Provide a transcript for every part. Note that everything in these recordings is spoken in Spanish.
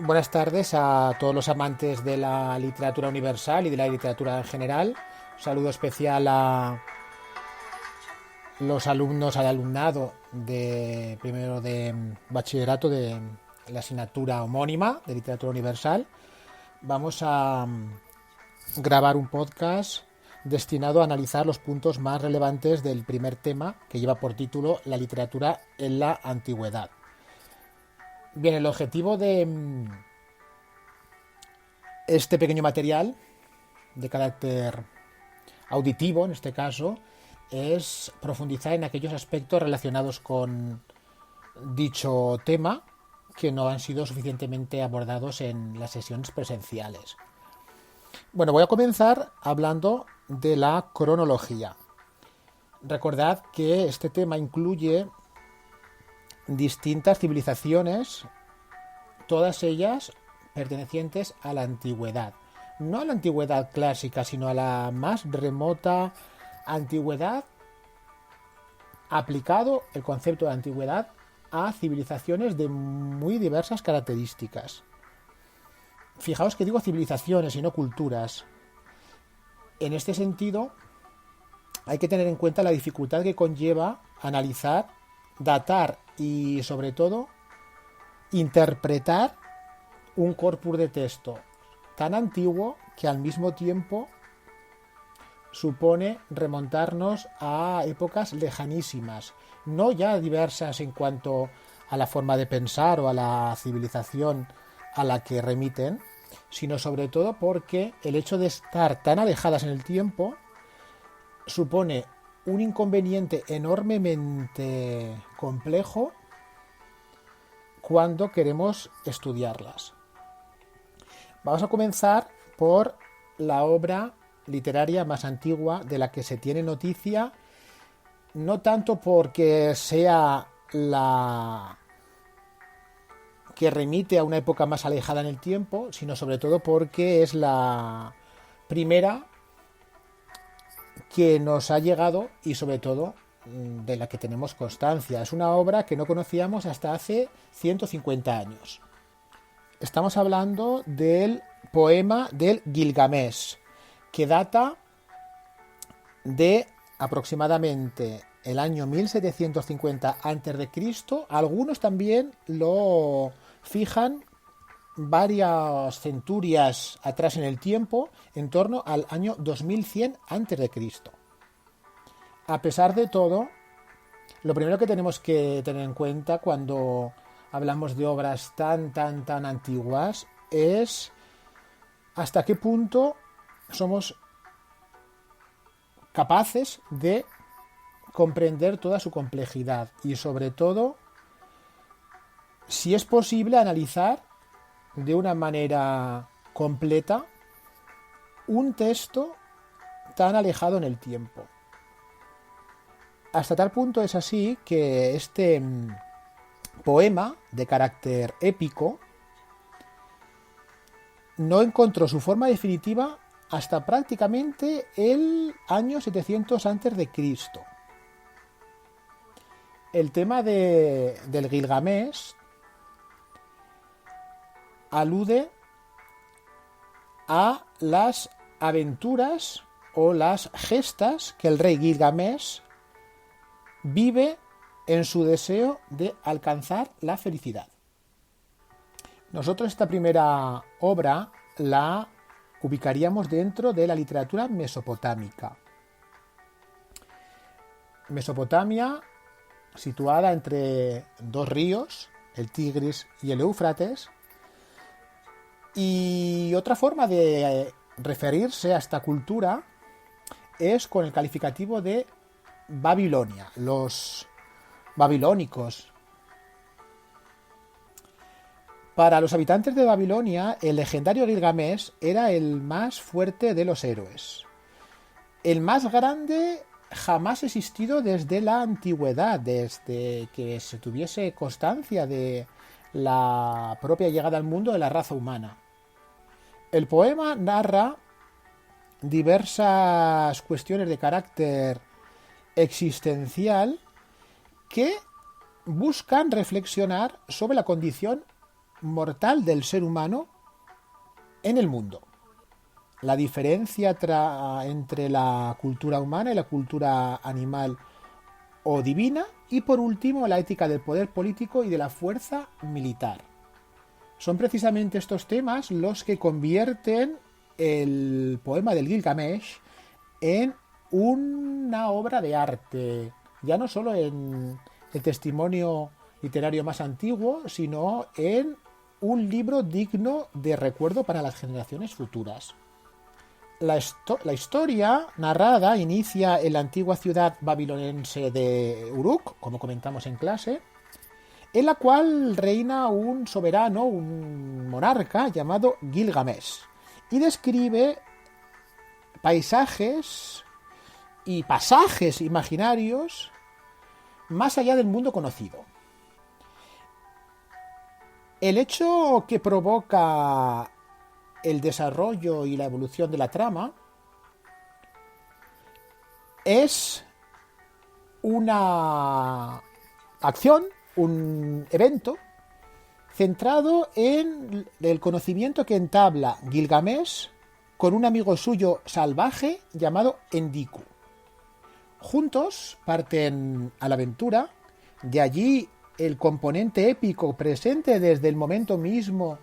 Buenas tardes a todos los amantes de la literatura universal y de la literatura en general. Un saludo especial a los alumnos, al alumnado de primero de bachillerato de la asignatura homónima de literatura universal. Vamos a grabar un podcast destinado a analizar los puntos más relevantes del primer tema, que lleva por título La literatura en la antigüedad. Bien, el objetivo de este pequeño material de carácter auditivo, en este caso, es profundizar en aquellos aspectos relacionados con dicho tema que no han sido suficientemente abordados en las sesiones presenciales. Bueno, voy a comenzar hablando de la cronología. Recordad que este tema incluye distintas civilizaciones, todas ellas pertenecientes a la antigüedad. No a la antigüedad clásica, sino a la más remota antigüedad, aplicado el concepto de antigüedad a civilizaciones de muy diversas características. Fijaos que digo civilizaciones y no culturas. En este sentido, hay que tener en cuenta la dificultad que conlleva analizar, datar y, sobre todo, interpretar un corpus de texto tan antiguo que al mismo tiempo supone remontarnos a épocas lejanísimas, no ya diversas en cuanto a la forma de pensar o a la civilización a la que remiten, sino sobre todo porque el hecho de estar tan alejadas en el tiempo supone un inconveniente enormemente complejo cuando queremos estudiarlas. Vamos a comenzar por la obra literaria más antigua de la que se tiene noticia, no tanto porque sea la que remite a una época más alejada en el tiempo, sino sobre todo porque es la primera que nos ha llegado y sobre todo de la que tenemos constancia. Es una obra que no conocíamos hasta hace 150 años. Estamos hablando del poema del Gilgamesh, que data de aproximadamente el año 1750 a.C. Algunos también lo fijan varias centurias atrás en el tiempo, en torno al año 2100 a.C. A pesar de todo, lo primero que tenemos que tener en cuenta cuando hablamos de obras tan antiguas es hasta qué punto somos capaces de comprender toda su complejidad y sobre todo si es posible analizar de una manera completa un texto tan alejado en el tiempo. Hasta tal punto es así que este poema de carácter épico no encontró su forma definitiva hasta prácticamente el año 700 a.C. El tema del Gilgamesh alude a las aventuras o las gestas que el rey Gilgamesh vive en su deseo de alcanzar la felicidad. Nosotros esta primera obra la ubicaríamos dentro de la literatura mesopotámica. Mesopotamia, situada entre dos ríos, el Tigris y el Éufrates, y otra forma de referirse a esta cultura es con el calificativo de Babilonia, los babilónicos. Para los habitantes de Babilonia, el legendario Gilgamesh era el más fuerte de los héroes. El más grande jamás existido desde la antigüedad, desde que se tuviese constancia de la propia llegada al mundo de la raza humana. El poema narra diversas cuestiones de carácter existencial que buscan reflexionar sobre la condición mortal del ser humano en el mundo. La diferencia entre la cultura humana y la cultura animal o divina. Y por último, la ética del poder político y de la fuerza militar. Son precisamente estos temas los que convierten el poema del Gilgamesh en una obra de arte, ya no solo en el testimonio literario más antiguo, sino en un libro digno de recuerdo para las generaciones futuras. La historia narrada inicia en la antigua ciudad babilonense de Uruk, como comentamos en clase, en la cual reina un soberano, un monarca llamado Gilgamesh, y describe paisajes y pasajes imaginarios más allá del mundo conocido. El hecho que provoca el desarrollo y la evolución de la trama es una acción, un evento centrado en el conocimiento que entabla Gilgamesh con un amigo suyo salvaje llamado Enkidu. Juntos parten a la aventura, de allí el componente épico presente desde el momento mismo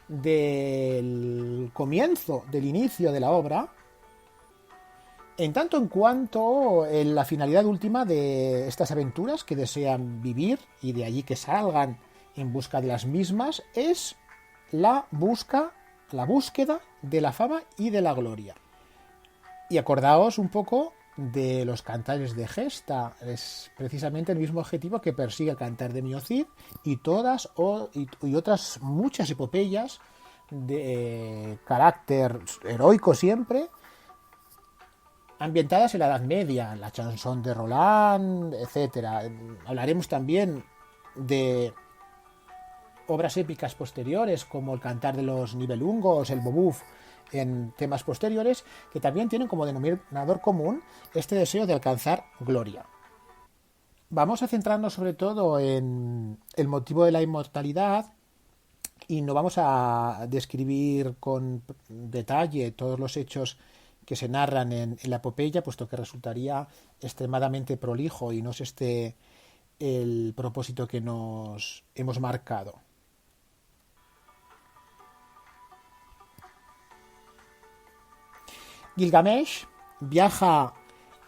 del comienzo, del inicio de la obra, en tanto en cuanto en la finalidad última de estas aventuras que desean vivir y de allí que salgan en busca de las mismas es la búsqueda de la fama y de la gloria. Y acordaos un poco de los cantares de Gesta, es precisamente el mismo objetivo que persigue el cantar de Miocid y otras muchas epopeyas de carácter heroico siempre, ambientadas en la Edad Media, la chanson de Roland, etc. Hablaremos también de obras épicas posteriores como el Cantar de los Nibelungos, el Bobuf, en temas posteriores, que también tienen como denominador común este deseo de alcanzar gloria. Vamos a centrarnos sobre todo en el motivo de la inmortalidad y no vamos a describir con detalle todos los hechos que se narran en la epopeya, puesto que resultaría extremadamente prolijo y no es este el propósito que nos hemos marcado. Gilgamesh viaja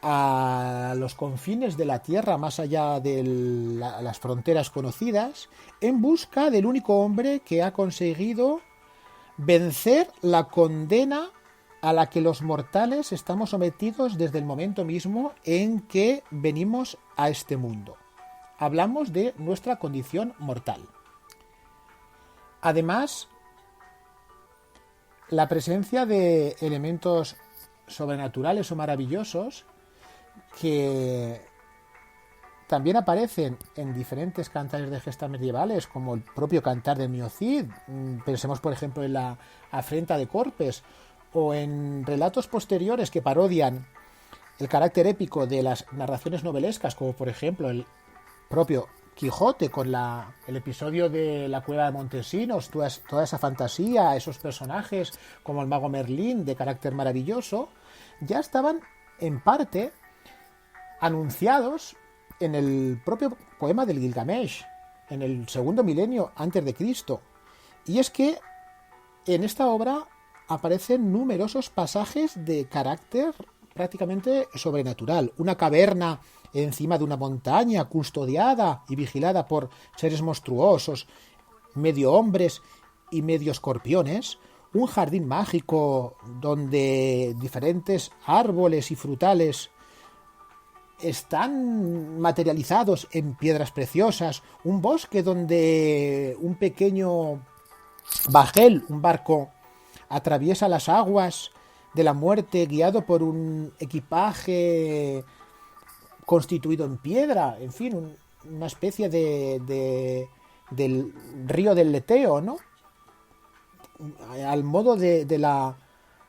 a los confines de la Tierra, más allá de las fronteras conocidas, en busca del único hombre que ha conseguido vencer la condena a la que los mortales estamos sometidos desde el momento mismo en que venimos a este mundo. Hablamos de nuestra condición mortal. Además, la presencia de elementos sobrenaturales o maravillosos que también aparecen en diferentes cantares de gesta medievales, como el propio cantar de Miocid. Pensemos, por ejemplo, en la afrenta de Corpes, o en relatos posteriores que parodian el carácter épico de las narraciones novelescas, como por ejemplo el propio Quijote con el episodio de la cueva de Montesinos, toda esa fantasía, esos personajes como el mago Merlín de carácter maravilloso, ya estaban en parte anunciados en el propio poema del Gilgamesh, en el segundo milenio antes de Cristo. Y es que en esta obra aparecen numerosos pasajes de carácter prácticamente sobrenatural. Una caverna encima de una montaña custodiada y vigilada por seres monstruosos, medio hombres y medio escorpiones, un jardín mágico donde diferentes árboles y frutales están materializados en piedras preciosas, un bosque donde un pequeño bajel, un barco, atraviesa las aguas de la muerte guiado por un equipaje constituido en piedra, en fin, una especie del río del Leteo, ¿no? Al modo de la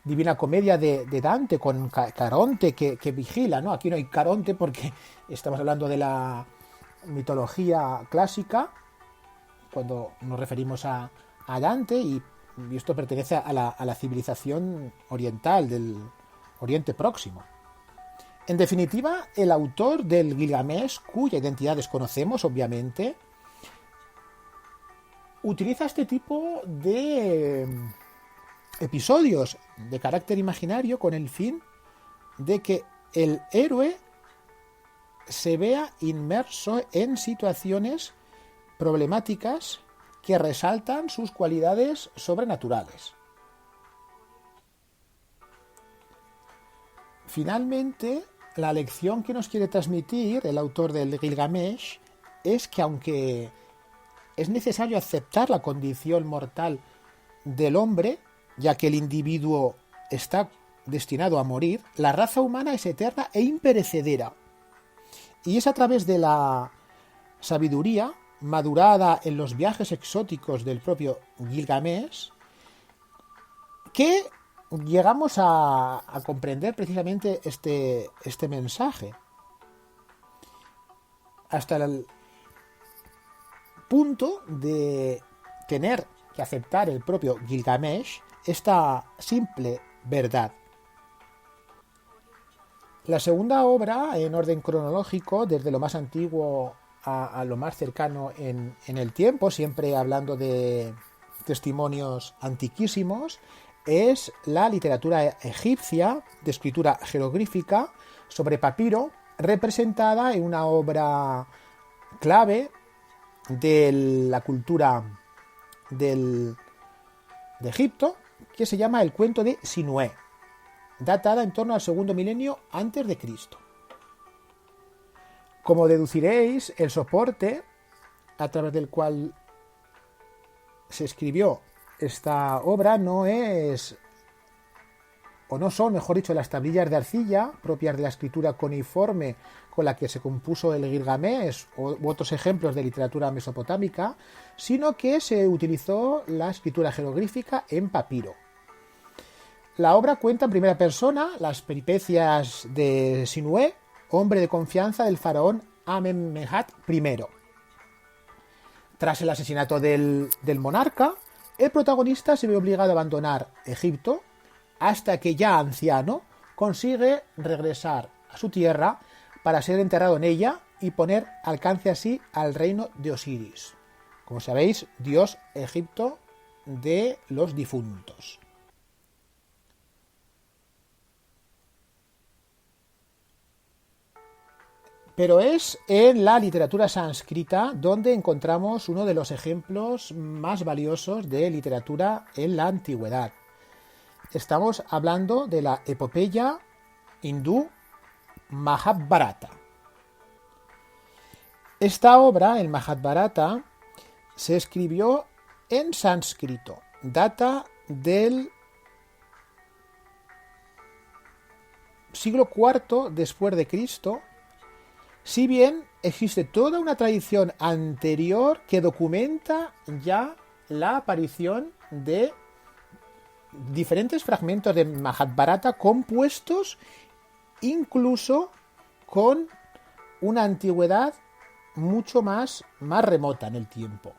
Divina Comedia de Dante, con Caronte que vigila, ¿no? Aquí no hay Caronte porque estamos hablando de la mitología clásica, cuando nos referimos a a Dante y esto pertenece a la civilización oriental del Oriente Próximo. En definitiva, el autor del Gilgamesh, cuya identidad desconocemos, obviamente, utiliza este tipo de episodios de carácter imaginario con el fin de que el héroe se vea inmerso en situaciones problemáticas que resaltan sus cualidades sobrenaturales. Finalmente, la lección que nos quiere transmitir el autor del Gilgamesh es que aunque es necesario aceptar la condición mortal del hombre, ya que el individuo está destinado a morir, la raza humana es eterna e imperecedera. Y es a través de la sabiduría madurada en los viajes exóticos del propio Gilgamesh que llegamos a comprender precisamente este mensaje. Hasta el punto de tener que aceptar el propio Gilgamesh esta simple verdad. La segunda obra, en orden cronológico, desde lo más antiguo a lo más cercano en el tiempo, siempre hablando de testimonios antiquísimos, es la literatura egipcia de escritura jeroglífica sobre papiro, representada en una obra clave de la cultura de Egipto, que se llama el cuento de Sinué, datada en torno al segundo milenio antes de Cristo. Como deduciréis, el soporte a través del cual se escribió esta obra no son, mejor dicho, las tablillas de arcilla propias de la escritura cuneiforme con la que se compuso el Gilgamesh u otros ejemplos de literatura mesopotámica, sino que se utilizó la escritura jeroglífica en papiro. La obra cuenta en primera persona las peripecias de Sinué, hombre de confianza del faraón Amenemhat I. Tras el asesinato del monarca, el protagonista se ve obligado a abandonar Egipto hasta que, ya anciano, consigue regresar a su tierra para ser enterrado en ella y poner alcance así al reino de Osiris. Como sabéis, dios egipto de los difuntos. Pero es en la literatura sánscrita donde encontramos uno de los ejemplos más valiosos de literatura en la antigüedad. Estamos hablando de la epopeya hindú Mahabharata. Esta obra, el Mahabharata, se escribió en sánscrito, data del siglo IV después de Cristo, si bien existe toda una tradición anterior que documenta ya la aparición de diferentes fragmentos de Mahabharata compuestos incluso con una antigüedad mucho más remota en el tiempo.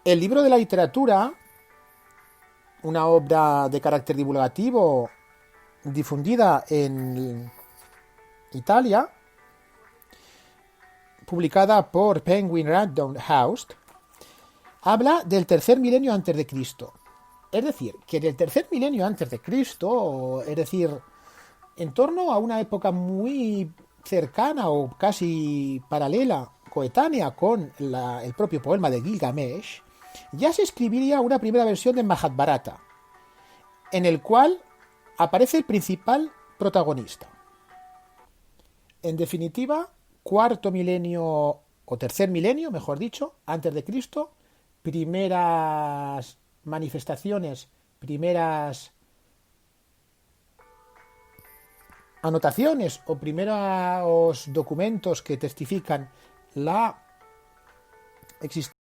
El libro de la literatura, una obra de carácter divulgativo difundida en Italia, publicada por Penguin Random House, habla del tercer milenio antes de Cristo. Es decir, que en el tercer milenio antes de Cristo, es decir, en torno a una época muy cercana o casi paralela, coetánea con el propio poema de Gilgamesh, ya se escribiría una primera versión de Mahabharata, en el cual aparece el principal protagonista. En definitiva, cuarto milenio, o tercer milenio, mejor dicho, antes de Cristo, primeras manifestaciones, primeras anotaciones o primeros documentos que testifican la existencia